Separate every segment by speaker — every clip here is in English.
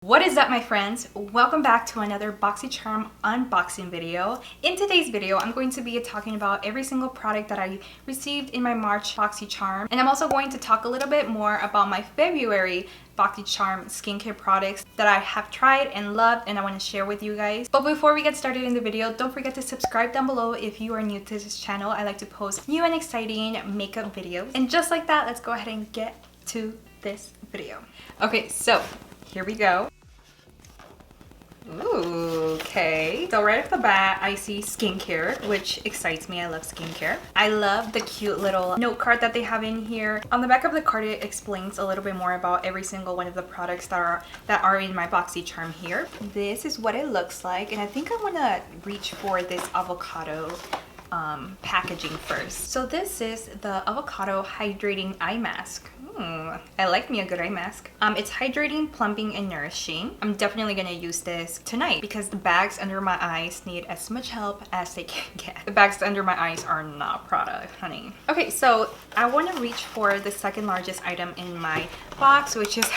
Speaker 1: What is up, my friends? Welcome back to another Boxycharm unboxing video. In today's video, I'm going to be talking about every single product that I received in my March Boxycharm, and I'm also going to talk a little bit more about my February Boxycharm skincare products that I have tried and loved and I want to share with you guys. But before we get started in the video, don't forget to subscribe down below if you are new to this channel. I like to post new and exciting makeup videos. And just like that, let's go ahead and get to this video. Okay, so here we go. Ooh, okay. So right off the bat, I see skincare, which excites me. I love skincare. I love the cute little note card that they have in here. On the back of the card, it explains a little bit more about every single one of the products that are in my Boxycharm here. This is what it looks like, and I think I want to reach for this avocado packaging first. So this is the avocado hydrating eye mask. I like me a good eye mask. It's hydrating, plumping, and nourishing. I'm definitely gonna use this tonight because the bags under my eyes need as much help as they can get. The bags under my eyes are not product, honey. Okay, so I want to reach for the second largest item in my box, which is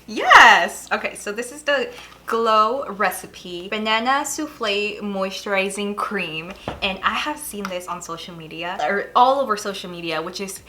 Speaker 1: yes! Okay, so this is the Glow Recipe Banana Souffle Moisturizing Cream, and I have seen this on social media, or all over social media, which is,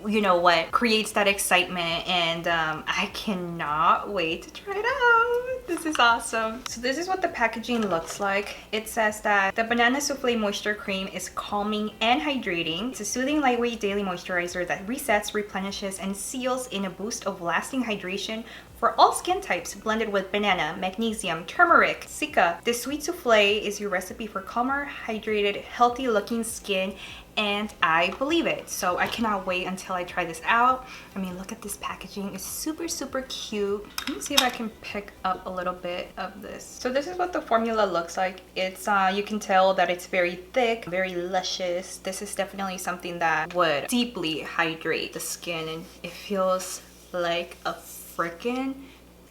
Speaker 1: you know what, creates that excitement, and I cannot wait to try it out. This is awesome. So this is what the packaging looks like. It says that the Banana Souffle Moisture Cream is calming and hydrating. It's a soothing, lightweight daily moisturizer that resets, replenishes, and seals in a boost of lasting hydration for all skin types, blended with banana, magnesium, turmeric, cica. This sweet souffle is your recipe for calmer, hydrated, healthy looking skin, and I believe it. So I cannot wait until I try this out. I mean, look at this packaging. It's super, super cute. Let me see if I can pick up a little bit of this. So this is what the formula looks like. It's you can tell that it's very thick, very luscious. This is definitely something that would deeply hydrate the skin, and it feels like a freaking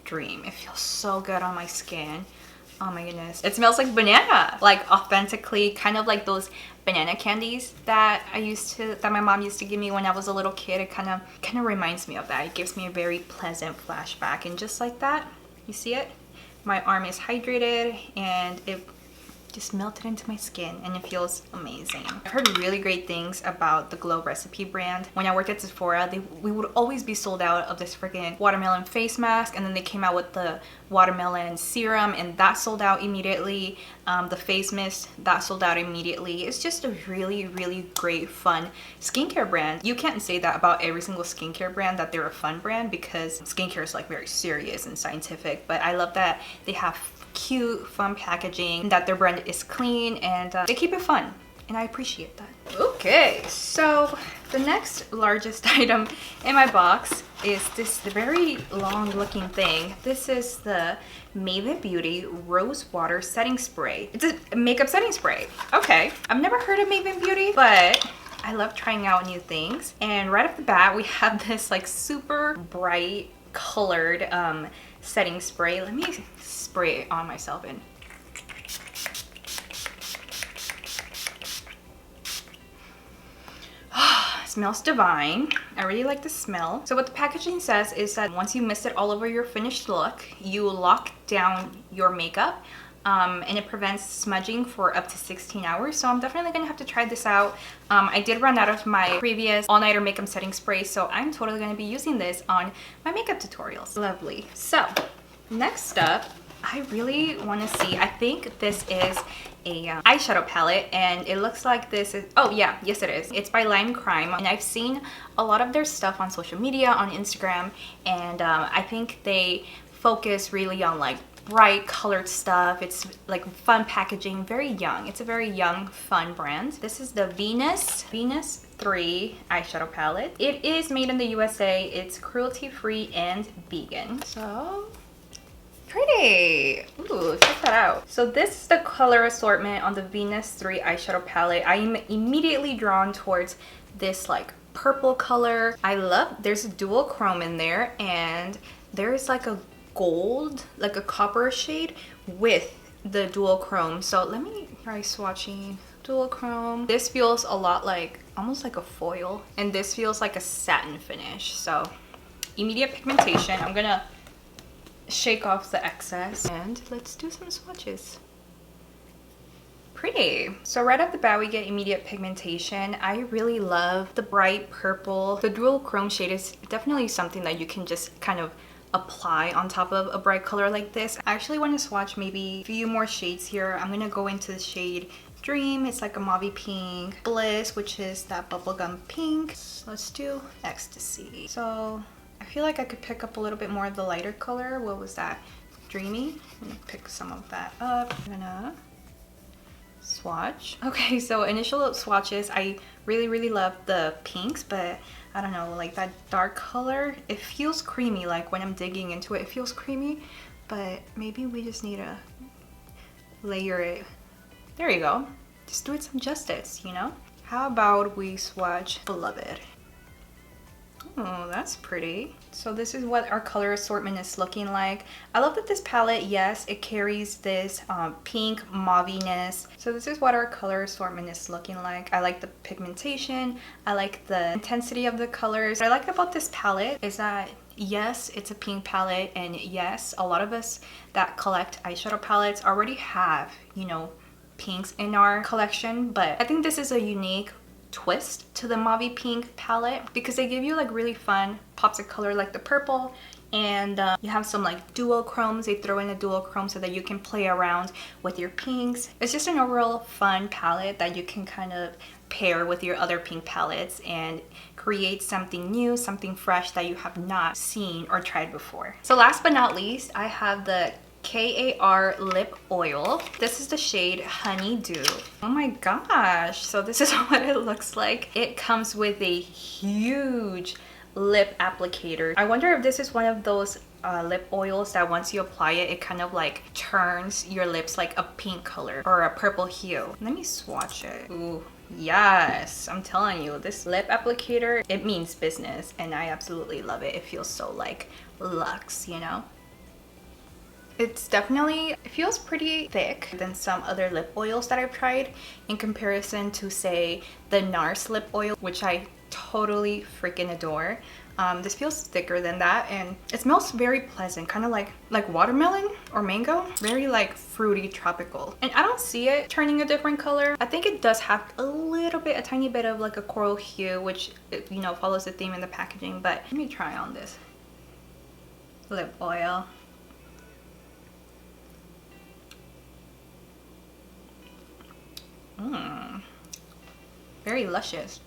Speaker 1: dream. It feels so good on my skin. Oh my goodness. It smells like banana, like authentically, kind of like those banana candies that my mom used to give me when I was a little kid. It kind of reminds me of that. It gives me a very pleasant flashback, and just like that, you see it? My arm is hydrated and it just melted into my skin, and it feels amazing. I've heard really great things about the Glow Recipe brand. When I worked at Sephora, we would always be sold out of this freaking watermelon face mask, and then they came out with the watermelon serum, and that sold out immediately. The face mist, that sold out immediately. It's just a really, really great, fun skincare brand. You can't say that about every single skincare brand, that they're a fun brand, because skincare is like very serious and scientific, but I love that they have cute, fun packaging, that their brand is clean, and they keep it fun, and I appreciate that. Okay, so the next largest item in my box is this very long looking thing. This is the Maven Beauty Rose Water Setting Spray. It's a makeup setting spray. Okay, I've never heard of Maven Beauty, but I love trying out new things. And right off the bat, we have this like super bright colored setting spray. Let me spray it on myself and smells divine. I really like the smell. So what the packaging says is that once you mist it all over your finished look, you lock down your makeup, and it prevents smudging for up to 16 hours. So I'm definitely gonna have to try this out. I did run out of my previous all-nighter makeup setting spray, so I'm totally gonna be using this on my makeup tutorials. Lovely. So next up, I really want to see, I think this is a eyeshadow palette, and it looks like this is, oh yeah, yes it is. It's by LIMECRIME, and I've seen a lot of their stuff on social media, on Instagram, and I think they focus really on like bright colored stuff. It's like fun packaging, very young. It's a very young, fun brand. This is the Venus 3 eyeshadow palette. It is made in the USA. It's cruelty-free and vegan. So pretty. Ooh, check that out. So this is the color assortment on the Venus 3 eyeshadow palette. I am immediately drawn towards this like purple color. I love, there's a dual chrome in there, and there's like a gold, like a copper shade with the dual chrome. So let me try swatching dual chrome. This feels a lot like, almost like a foil, and this feels like a satin finish. So immediate pigmentation. I'm gonna shake off the excess and let's do some swatches. Pretty. So right off the bat we get immediate pigmentation. I really love the bright purple. The dual chrome shade is definitely something that you can just kind of apply on top of a bright color like this. I actually want to swatch maybe a few more shades here. I'm gonna go into the shade Dream. It's like a mauve pink. Bliss, which is that bubblegum pink. So let's do Ecstasy. So I feel like I could pick up a little bit more of the lighter color. What was that? Dreamy. I'm gonna pick some of that up. I'm gonna swatch. Okay, so initial swatches, I really love the pinks, but I don't know, like that dark color, it feels creamy. Like when I'm digging into it, it feels creamy, but maybe we just need to layer it. There you go. Just do it some justice, you know? How about we swatch Beloved? Oh, that's pretty. So this is what our color assortment is looking like. I love that this palette, yes, it carries this pink mauviness. So this is what our color assortment is looking like. I like the pigmentation. I like the intensity of the colors. What I like about this palette is that yes, it's a pink palette, and yes, a lot of us that collect eyeshadow palettes already have, you know, pinks in our collection, but I think this is a unique twist to the mauve pink palette because they give you like really fun pops of color like the purple, and you have some like dual chromes. They throw in a dual chrome so that you can play around with your pinks. It's just an overall fun palette that you can kind of pair with your other pink palettes and create something new, something fresh that you have not seen or tried before. So last but not least, I have the KAR lip oil. This is the shade Honeydew. Oh my gosh, so this is what it looks like. It comes with a huge lip applicator. I wonder if this is one of those lip oils that once you apply it, it kind of like turns your lips like a pink color or a purple hue. Let me swatch it. Ooh, yes, I'm telling you, this lip applicator, it means business, and I absolutely love it. It feels so like luxe, you know? It's definitely, it feels pretty thick than some other lip oils that I've tried in comparison to, say, the NARS lip oil, which I totally freaking adore. This feels thicker than that, and it smells very pleasant, kind of like watermelon or mango. Very like fruity, tropical. And I don't see it turning a different color. I think it does have a little bit, a tiny bit of like a coral hue, which, you know, follows the theme in the packaging. But let me try on this lip oil. Very luscious.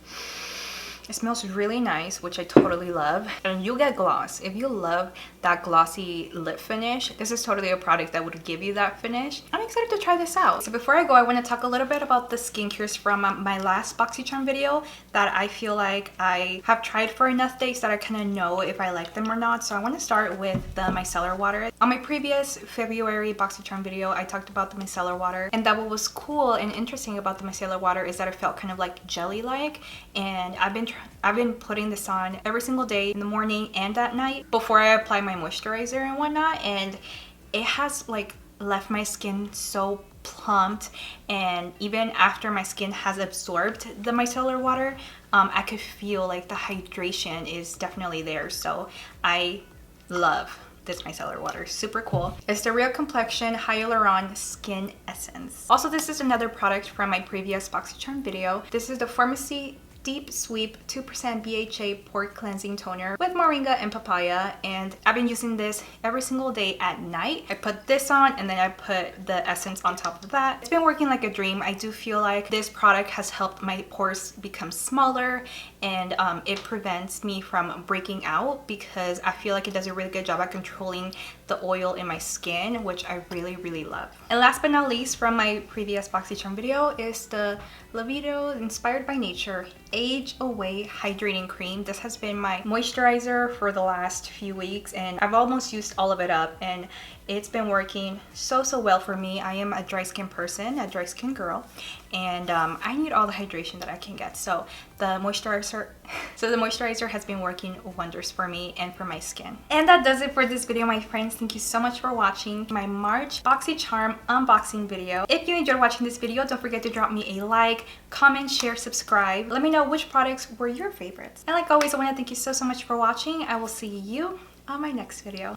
Speaker 1: It smells really nice, which I totally love. And you get gloss. If you love that glossy lip finish, this is totally a product that would give you that finish. I'm excited to try this out. So before I go, I want to talk a little bit about the skincares from my last Boxycharm video that I feel like I have tried for enough days that I kind of know if I like them or not. So I want to start with the micellar water. On my previous February Boxycharm video, I talked about the micellar water, and that what was cool and interesting about the micellar water is that it felt kind of like jelly-like, and I've been putting this on every single day in the morning and at night before I apply my moisturizer and whatnot, and it has like left my skin so plumped, and even after my skin has absorbed the micellar water, I could feel like the hydration is definitely there. So I love this micellar water. Super cool. It's the Real Complexion Hyaluron Skin Essence. Also, this is another product from my previous Boxycharm video. This is the Pharmacy Deep Sweep 2% BHA Pore Cleansing Toner with Moringa and Papaya, and I've been using this every single day at night. I put this on and then I put the essence on top of that. It's been working like a dream. I do feel like this product has helped my pores become smaller, and it prevents me from breaking out because I feel like it does a really good job at controlling the oil in my skin, which I really love. And last but not least, from my previous Boxycharm video is the Lavito Inspired by Nature Age Away Hydrating Cream. This has been my moisturizer for the last few weeks, and I've almost used all of it up, and it's been working so well for me. I am a dry skin person, a dry skin girl, and I need all the hydration that I can get. So the moisturizer. So the moisturizer has been working wonders for me and for my skin. And that does it for this video, my friends. Thank you so much for watching my March Boxycharm unboxing video. If you enjoyed watching this video, don't forget to drop me a like, comment, share, subscribe. Let me know which products were your favorites. And like always, I want to thank you so much for watching. I will see you on my next video.